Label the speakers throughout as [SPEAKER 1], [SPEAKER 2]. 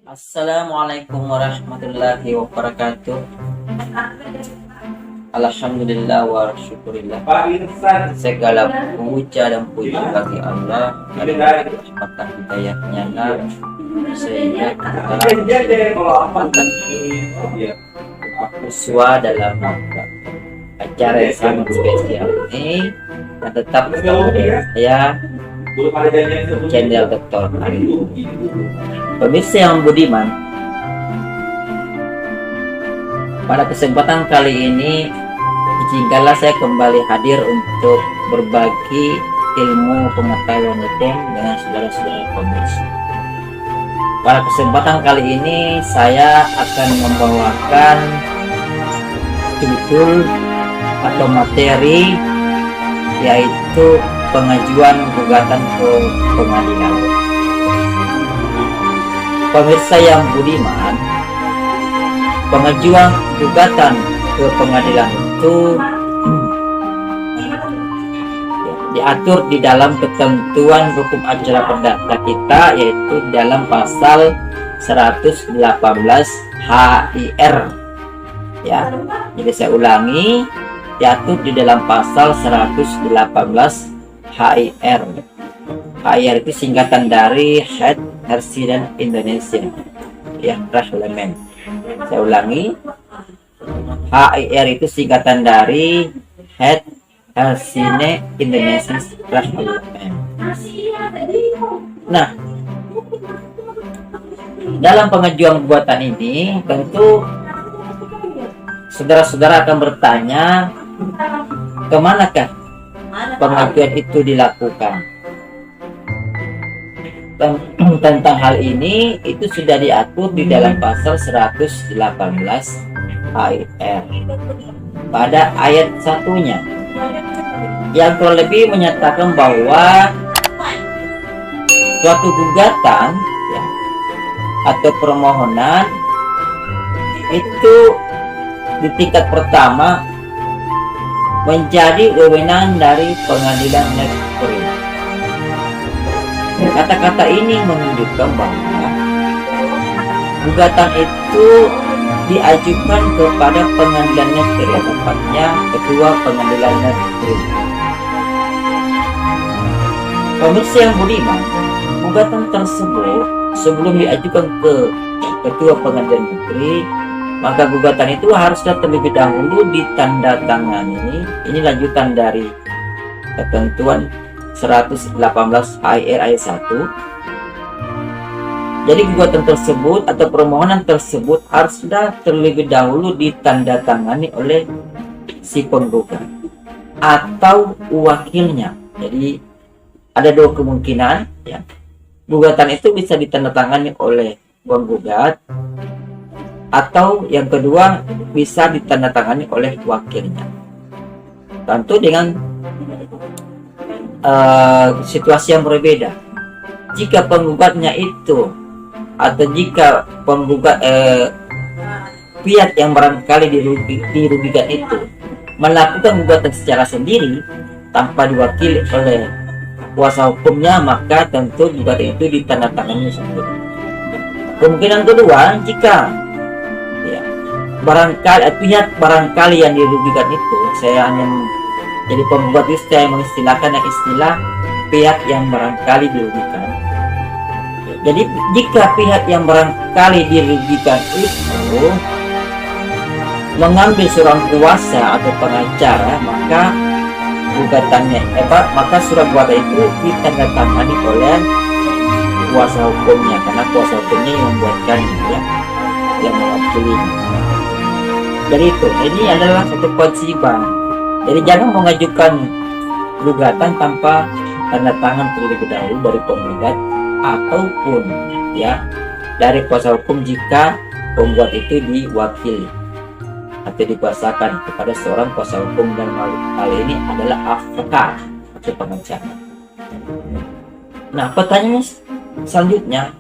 [SPEAKER 1] Assalamualaikum warahmatullahi wabarakatuh. Alhamdulillah wa syukurillah. Segala puja dan puji bagi Allah karena kesempatan hidayahnya sehingga kita mendapatkan uswa dalam acara yang sangat spesial ini, dan tetap bersama dengan saya Channel Dr. Ari. Pemirsa yang budiman, pada kesempatan kali ini izinkanlah saya kembali hadir untuk berbagi ilmu pengetahuan hukum dengan saudara-saudara pemirsa. Pada kesempatan kali ini saya akan membawakan judul atau materi yaitu pengajuan gugatan ke pengadilan. Pemirsa yang budiman, pengajuan gugatan ke pengadilan itu diatur di dalam ketentuan hukum acara perdata kita, yaitu dalam pasal 118 HIR. Ya, jadi saya ulangi, diatur di dalam pasal 118 HIR. HIR itu singkatan dari Head Resident Indonesia, ya, Reglement. Saya ulangi, HIR itu singkatan dari Head Resident Indonesia Reglement. Nah, dalam pengajuan gugatan ini tentu saudara-saudara akan bertanya, kemanakah pengajuan itu dilakukan? Tentang hal ini itu sudah diatur di dalam pasal 118 HIR pada ayat satunya, yang kurang lebih menyatakan bahwa suatu gugatan, ya, atau permohonan itu di tingkat pertama menjadi wewenang dari pengadilan negeri. Kata-kata ini menunjukkan bahwa gugatan itu diajukan kepada pengadilan negeri, tepatnya ketua pengadilan negeri. Pemirsa yang budiman, gugatan tersebut sebelum diajukan ke ketua pengadilan negeri, maka gugatan itu haruslah terlebih dahulu ditandatangani. Ini lanjutan dari ketentuan 118 HIR ayat 1. Jadi gugatan tersebut atau permohonan tersebut haruslah terlebih dahulu ditandatangani oleh si penggugat atau wakilnya. Jadi ada dua kemungkinan, ya. Gugatan itu bisa ditandatangani oleh penggugat, atau yang kedua bisa ditandatangani oleh wakilnya. Tentu dengan situasi yang berbeda. Jika penggugatnya itu atau jika penggugat pihak yang barangkali dirugikan itu melakukan gugatan secara sendiri tanpa diwakili oleh kuasa hukumnya, maka tentu gugatan itu ditandatangani sendiri. Kemungkinan kedua, jika barangkali pihak barangkali yang dirugikan itu, saya hanya jadi penggugat itu saya mengistilahkan istilah pihak yang barangkali dirugikan. Jadi jika pihak yang barangkali dirugikan itu mengambil seorang kuasa atau pengacara, maka gugatannya maka surat gugatan itu ditandatangani oleh kuasa hukumnya, karena kuasa hukumnya yang membuatkannya, ya, yang mewakilinya. Jadi itu, ini adalah satu kewajiban. Jadi jangan mengajukan gugatan tanpa tanda tangan terlebih dahulu dari penggugat ataupun, ya, dari kuasa hukum jika penggugat itu diwakili atau dikuasakan kepada seorang kuasa hukum, dan hal ini adalah advokat atau pengacara. Nah, pertanyaan selanjutnya,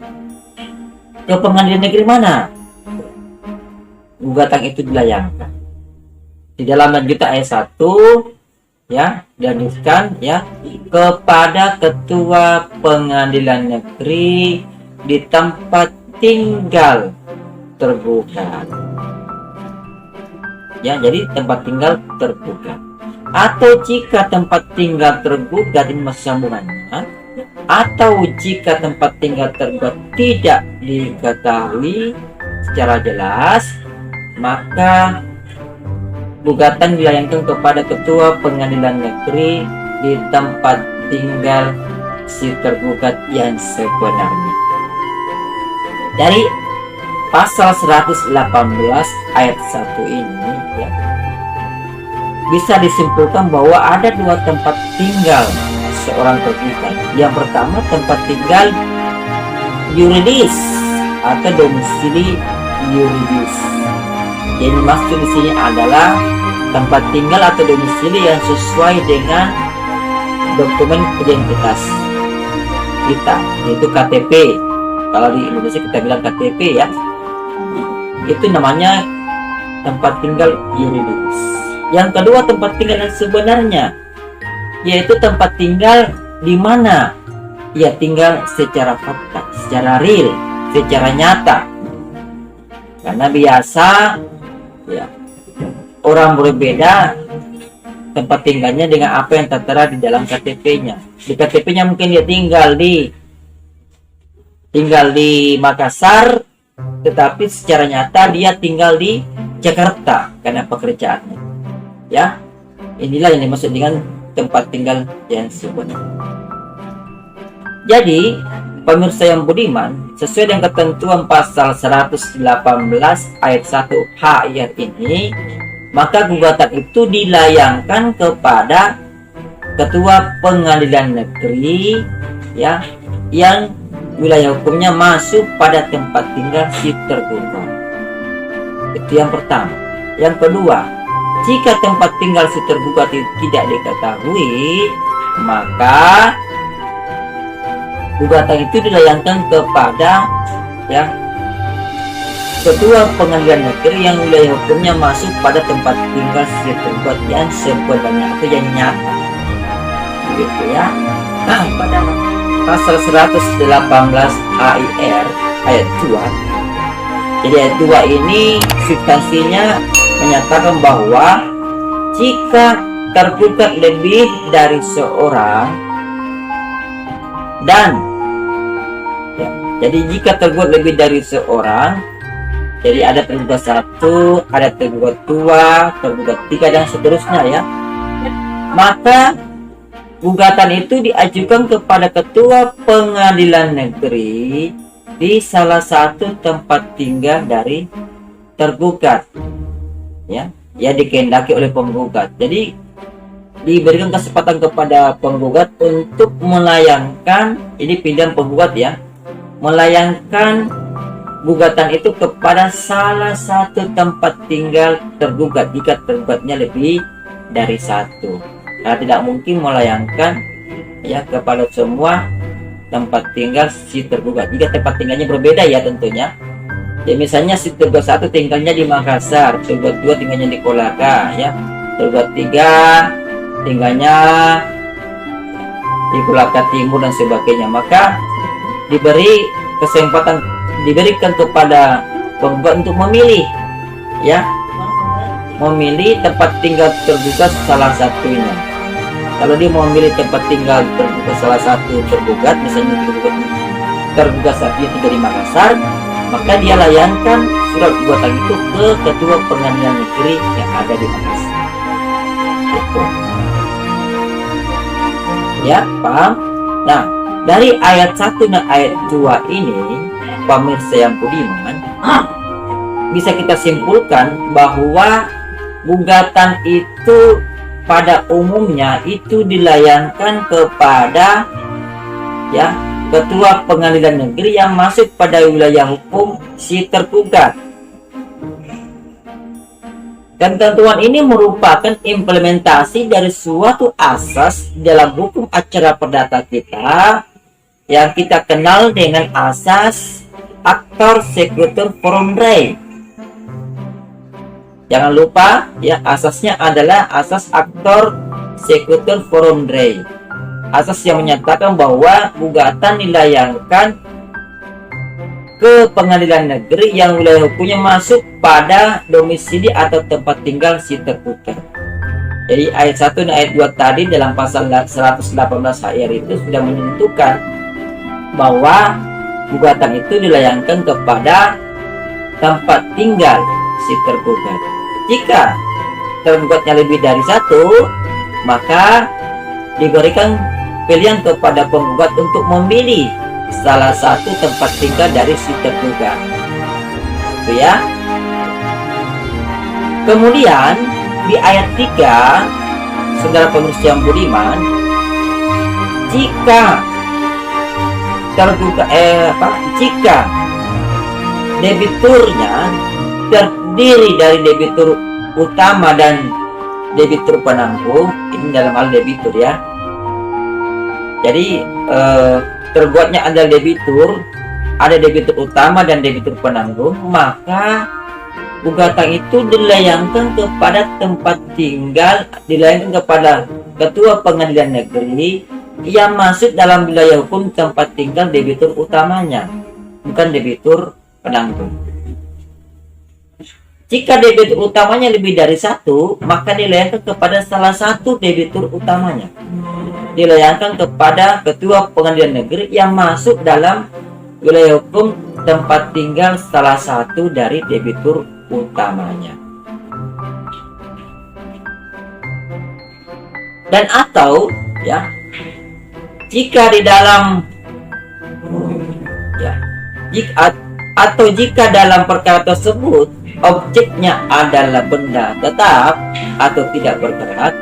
[SPEAKER 1] ke pengadilan negeri mana gugatan itu dilayangkan? Di dalam lanjutan ayat 1, ya, dilanjutkan, ya, kepada ketua pengadilan negeri di tempat tinggal tergugat. Ya, jadi tempat tinggal tergugat. Atau jika tempat tinggal tergugat ini masih sambungannya, atau jika tempat tinggal tergugat tidak diketahui secara jelas, maka gugatan dilayangkan kepada Ketua Pengadilan Negeri di tempat tinggal si tergugat yang sebenarnya. Dari pasal 118 ayat 1 ini ya, bisa disimpulkan bahwa ada dua tempat tinggal seorang tergugat. Yang pertama, tempat tinggal yuridis atau domisili yuridis. Yang dimaksud di sini adalah tempat tinggal atau domisili yang sesuai dengan dokumen identitas kita, yaitu KTP. Kalau di Indonesia kita bilang KTP ya. Itu namanya tempat tinggal yuridis. Yang kedua, tempat tinggal yang sebenarnya, yaitu tempat tinggal di mana ia tinggal secara fakta, secara real, secara nyata. Karena biasa ya, orang berbeda tempat tinggalnya dengan apa yang tertera di dalam KTP-nya. Di KTP-nya mungkin dia tinggal di Makassar, tetapi secara nyata dia tinggal di Jakarta karena pekerjaannya. Ya, inilah yang dimaksud dengan tempat tinggal yang sebenarnya. Jadi, pemirsa yang budiman, sesuai dengan ketentuan pasal 118 ayat 1 HIR ini, maka gugatan itu dilayangkan kepada Ketua Pengadilan Negeri ya, yang wilayah hukumnya masuk pada tempat tinggal si tergugat. Itu yang pertama. Yang kedua, jika tempat tinggal si tergugat itu tidak diketahui, maka gugatan itu dilayangkan kepada ya Ketua Pengadilan Negeri yang wilayah hukumnya masuk pada tempat tinggal si tergugat yang sebenarnya atau yang nyata. Begitu ya. Nah, pada pasal 118 AIR ayat 2. Jadi ayat 2 ini substansinya menyatakan bahwa jika tergugat lebih dari seorang dan ya, jadi jika tergugat lebih dari seorang, jadi ada tergugat 1, ada tergugat 2, tergugat 3 dan seterusnya ya, maka gugatan itu diajukan kepada Ketua Pengadilan Negeri di salah satu tempat tinggal dari tergugat ya, yang dikehendaki oleh penggugat. Jadi diberikan kesempatan kepada penggugat untuk melayangkan, ini pilihan penggugat ya, melayangkan gugatan itu kepada salah satu tempat tinggal tergugat jika tergugatnya lebih dari satu. Karena tidak mungkin melayangkan ya kepada semua tempat tinggal si tergugat jika tempat tinggalnya berbeda ya tentunya. Ya, misalnya si tergugat 1 tinggalnya di Makassar, tergugat 2 tinggalnya di Kolaka ya, tergugat 3 tinggalnya di Kolaka Timur dan sebagainya, maka diberikan kepada penggugat untuk memilih ya, memilih tempat tinggal tergugat salah satunya. Kalau dia mau memilih tempat tinggal tergugat salah satu tergugat, misalnya tergugat satunya tinggal di Makassar, maka dia layangkan surat gugatan itu ke Ketua Pengadilan Negeri yang ada di Makassar. Itu. Ya, paham? Nah, dari ayat 1 dan ayat 2 ini, pemirsa yang budiman, bisa kita simpulkan bahwa gugatan itu pada umumnya itu dilayangkan kepada ya Ketua Pengadilan Negeri yang masuk pada wilayah hukum si tergugat. Dan ketentuan ini merupakan implementasi dari suatu asas dalam hukum acara perdata kita yang kita kenal dengan asas actor sequitur forum rei. Jangan lupa ya, asasnya adalah asas actor sequitur forum rei. Asas yang menyatakan bahwa gugatan dilayangkan ke pengadilan negeri yang wilayah hukumnya masuk pada domisili atau tempat tinggal si tergugat. Jadi ayat 1 dan ayat 2 tadi dalam pasal 118 HR itu sudah menentukan bahwa gugatan itu dilayangkan kepada tempat tinggal si tergugat. Jika tergugatnya lebih dari satu, maka diberikan pilihan kepada penggugat untuk memilih salah satu tempat tinggal dari si tergugat. Itu ya. Kemudian di ayat 3, saudara penulis yang budiman, jika tergugat jika debiturnya terdiri dari debitur utama dan debitur penanggung, ini dalam hal debitur ya. Jadi tergugatnya adalah debitur, ada debitur utama dan debitur penanggung, maka gugatan itu dilayangkan kepada tempat tinggal, dilayangkan kepada ketua pengadilan negeri yang masuk dalam wilayah hukum tempat tinggal debitur utamanya, bukan debitur penanggung. Jika debitur utamanya lebih dari satu, maka dilayangkan kepada salah satu debitur utamanya, dilayangkan kepada ketua pengadilan negeri yang masuk dalam wilayah hukum tempat tinggal salah satu dari debitur utamanya. Dan atau ya, jika di dalam ya, jika dalam perkara tersebut objeknya adalah benda tetap atau tidak bergerak,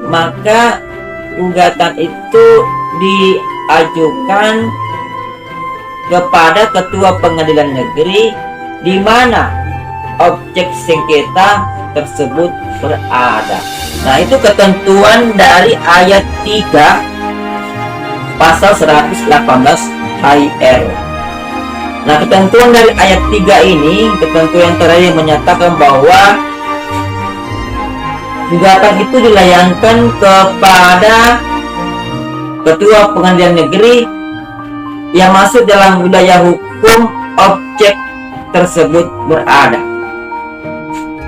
[SPEAKER 1] maka gugatan itu diajukan kepada ketua pengadilan negeri di mana objek sengketa tersebut berada. Nah, itu ketentuan dari ayat 3 pasal 118 HR. Nah, ketentuan dari ayat 3 ini, ketentuan yang terakhir menyatakan bahwa gugatan itu dilayangkan kepada ketua pengadilan negeri yang masuk dalam wilayah hukum objek tersebut berada.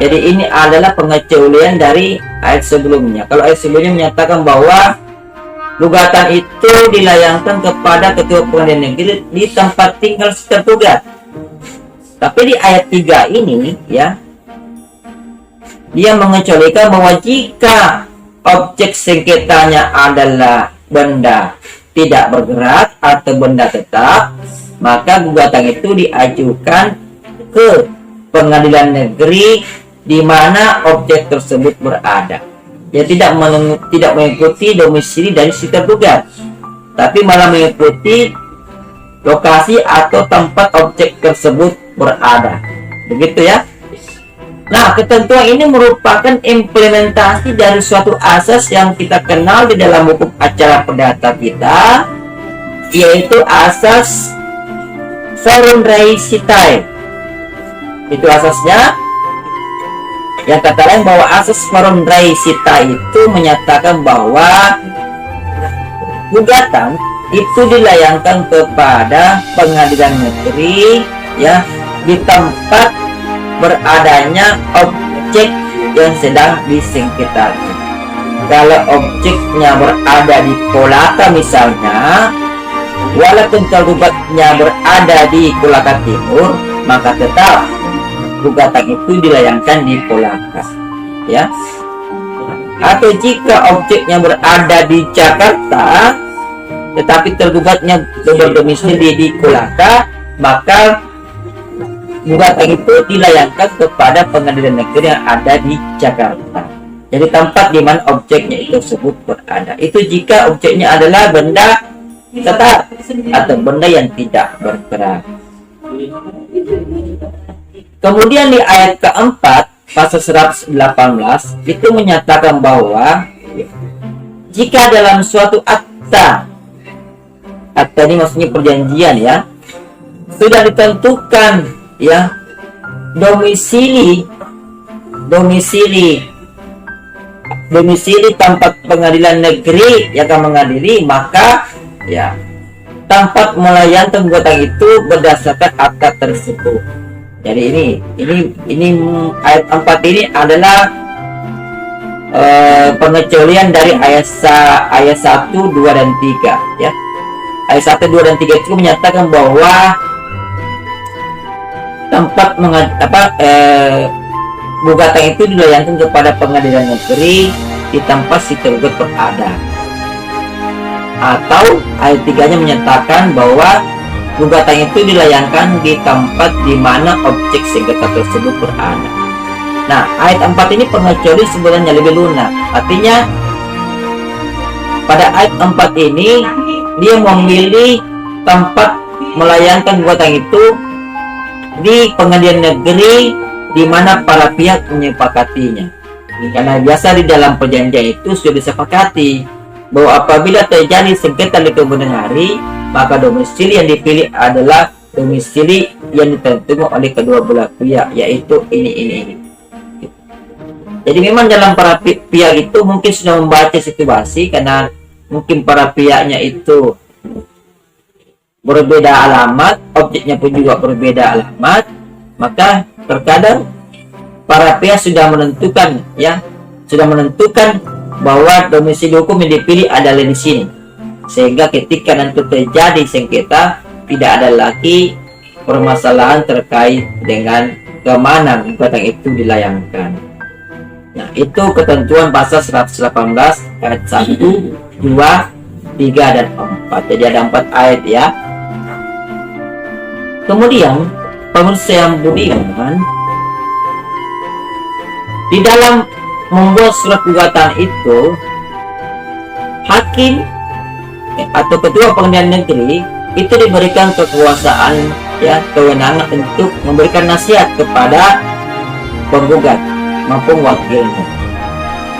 [SPEAKER 1] Jadi ini adalah pengecualian dari ayat sebelumnya. Kalau ayat sebelumnya menyatakan bahwa gugatan itu dilayangkan kepada ketua pengadilan negeri di tempat tinggal si tergugat. Tapi di ayat 3 ini ya, dia mengecualikan bahwa jika objek sengketanya adalah benda tidak bergerak atau benda tetap, maka gugatan itu diajukan ke pengadilan negeri di mana objek tersebut berada. Ya, tidak mengikuti domisili dari si tergugat, tapi malah mengikuti lokasi atau tempat objek tersebut berada. Begitu ya. Nah, ketentuan ini merupakan implementasi dari suatu asas yang kita kenal di dalam hukum acara perdata kita, yaitu asas forum resitae. Itu asasnya. Yang kata lain bahwa asas forum resitae itu menyatakan bahwa gugatan itu dilayangkan kepada pengadilan negeri ya di tempat beradanya objek yang sedang disengketakan. Kalau objeknya berada di Kolaka misalnya, walaupun tergugatnya berada di Kolaka Timur, maka tetap gugatan itu dilayangkan di Kolaka ya. Atau jika objeknya berada di Jakarta tetapi tergugatnya berdomisili di Kolaka, maka gugatan itu dilayangkan kepada pengadilan negeri yang ada di Jakarta. Jadi tempat di mana objeknya itu tersebut berada. Itu jika objeknya adalah benda tetap atau benda yang tidak bergerak. Kemudian di ayat keempat pasal 118 itu menyatakan bahwa jika dalam suatu akta ini maksudnya perjanjian ya, sudah ditentukan ya domisili tempat pengadilan negeri yang akan mengadili, maka ya tempat melayangkan gugatan itu berdasarkan akta tersebut. Jadi ini ayat 4 ini adalah pengecualian dari ayat 1, 2 dan 3 ya. Ayat 1, 2 dan 3 itu menyatakan bahwa tempat gugatan itu dilayangkan kepada pengadilan negeri di tempat si tergugat berada. Atau ayat 3-nya menyatakan bahwa gugatan itu dilayangkan di tempat di mana objek sengketa tersebut berada. Nah, ayat 4 ini pengecualian sebenarnya lebih lunak. Artinya pada ayat 4 ini dia memilih tempat melayangkan gugatan itu di pengadilan negeri di mana para pihak menyepakatinya. Karena biasa di dalam perjanjian itu sudah disepakati bahwa apabila terjadi sengketa di kemudian hari, maka domisili yang dipilih adalah domisili yang ditentukan oleh kedua belah pihak, yaitu ini. Jadi memang dalam para pihak itu mungkin sudah membaca situasi, karena mungkin para pihaknya itu berbeda alamat, objeknya pun juga berbeda alamat, maka terkadang para pihak sudah menentukan bahwa domisili hukum yang dipilih adalah di sini, sehingga ketika nanti terjadi sengketa tidak ada lagi permasalahan terkait dengan kemana gugatan itu dilayangkan. Nah, itu ketentuan pasal 118 ayat 1, 2, 3 dan 4. Jadi ada 4 ayat ya. Kemudian pemirsa yang budiman, di dalam membuat surat gugatan itu, hakim atau ketua pengadilan negeri itu diberikan kekuasaan ya, kewenangan untuk memberikan nasihat kepada penggugat maupun wakilnya.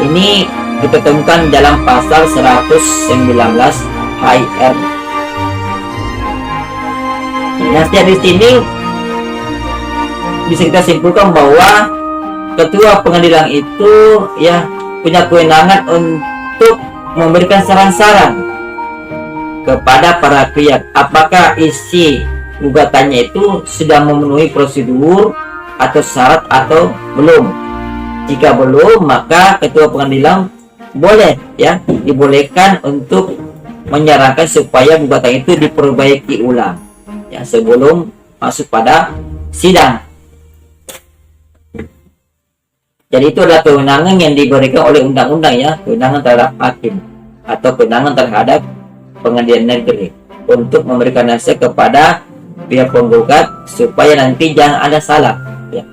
[SPEAKER 1] Ini diketemukan dalam pasal 119 HR. Nasihat di sini bisa kita simpulkan bahwa ketua pengadilan itu ya punya kewenangan untuk memberikan saran-saran kepada para pihak apakah isi gugatannya itu sudah memenuhi prosedur atau syarat atau belum. Jika belum, maka ketua pengadilan boleh ya dibolehkan untuk menyarankan supaya gugatan itu diperbaiki ulang ya sebelum masuk pada sidang. Jadi itu adalah kewenangan yang diberikan oleh undang-undang ya, kewenangan terhadap hakim atau kewenangan terhadap pengadilan negeri untuk memberikan nasihat kepada pihak penggugat supaya nanti jangan ada salah ya,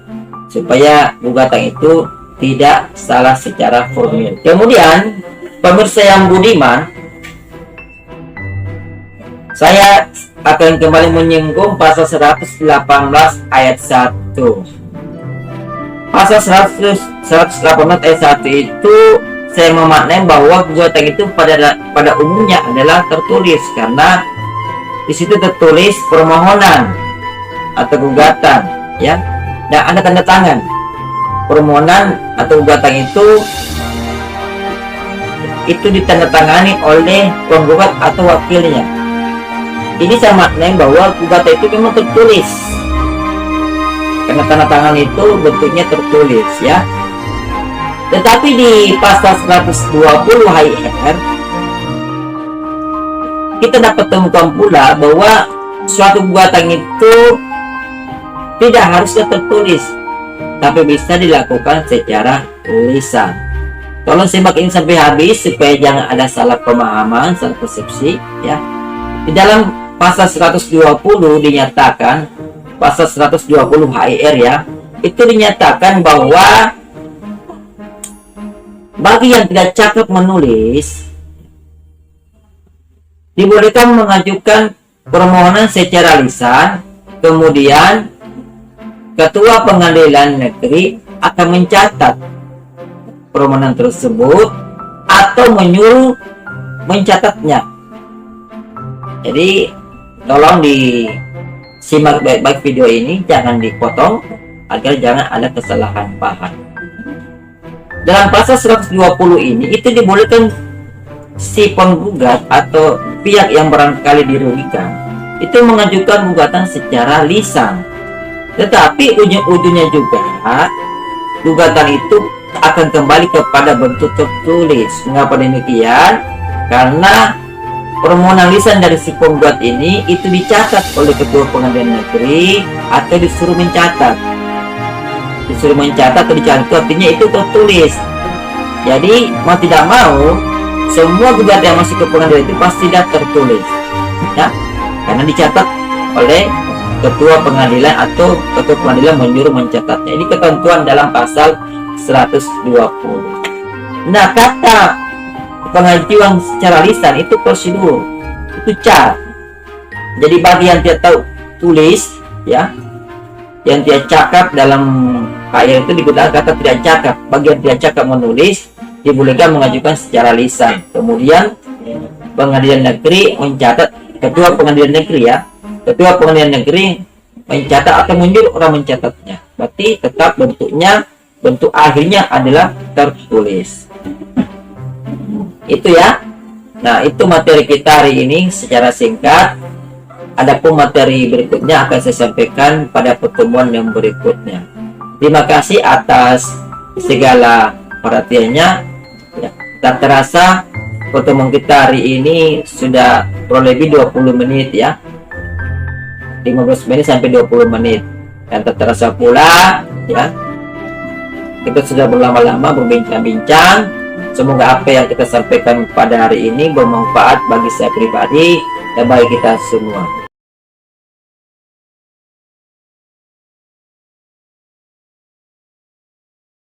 [SPEAKER 1] supaya gugatan itu tidak salah secara formil. Kemudian pemirsa yang budiman, saya akan kembali menyinggung pasal 118 ayat 1. Pasal 118 ayat 1 itu saya memaknai bahwa gugatan itu pada umumnya adalah tertulis, karena di situ tertulis permohonan atau gugatan ya, dan ada tanda tangan. Permohonan atau gugatan itu ditandatangani oleh penggugat atau wakilnya. Ini saya maknai bahwa gugatan itu memang tertulis, karena tanda tangan itu bentuknya tertulis ya. Tetapi di pasal 120 HR kita dapat temukan pula bahwa suatu gugatan itu tidak harusnya tertulis, tapi bisa dilakukan secara lisan. Tolong simak ini sampai habis supaya jangan ada salah pemahaman, salah persepsi ya. Di dalam pasal 120 dinyatakan, pasal 120 HR ya, itu dinyatakan bahwa bagi yang tidak cakap menulis dibolehkan mengajukan permohonan secara lisan, kemudian ketua pengadilan negeri akan mencatat permohonan tersebut atau menyuruh mencatatnya. Jadi tolong disimak baik-baik video ini, jangan dipotong agar jangan ada kesalahan paham. Dalam pasal 120 ini itu dibolehkan si penggugat atau pihak yang barangkali dirugikan itu mengajukan gugatan secara lisan, tetapi ujung-ujungnya juga gugatan itu akan kembali kepada bentuk tertulis. Mengapa demikian? Karena permohonan lisan dari si penggugat ini itu dicatat oleh ketua pengadilan negeri atau disuruh mencatat atau dicatat, artinya itu tertulis. Jadi mau tidak mau semua gugatan yang masuk ke pengadilan itu pasti sudah tertulis ya, karena dicatat oleh ketua pengadilan atau ketua pengadilan menyuruh mencatatnya. Ini ketentuan dalam pasal 120. Nah, kata pengajuan secara lisan itu prosedur, itu cara. Jadi bagi yang tidak tahu tulis ya, yang tidak cakap, dalam ayat itu digunakan kata tidak cakap. Bagi yang tidak cakap menulis dibolehkan mengajukan secara lisan. Kemudian pengadilan negeri mencatat, ketua pengadilan negeri ya, ketua pengadilan negeri mencatat atau menyuruh orang mencatatnya. Berarti tetap bentuknya, bentuk akhirnya adalah tertulis. Itu ya. Nah, itu materi kita hari ini secara singkat. Adapun materi berikutnya akan saya sampaikan pada pertemuan yang berikutnya. Terima kasih atas segala perhatiannya ya. Tak terasa pertemuan kita hari ini sudah kurang lebih 20 menit ya, 15 menit sampai 20 menit, dan tak terasa pula ya kita sudah berlama-lama berbincang-bincang. Semoga apa yang kita sampaikan pada hari ini bermanfaat bagi saya pribadi dan bagi kita semua.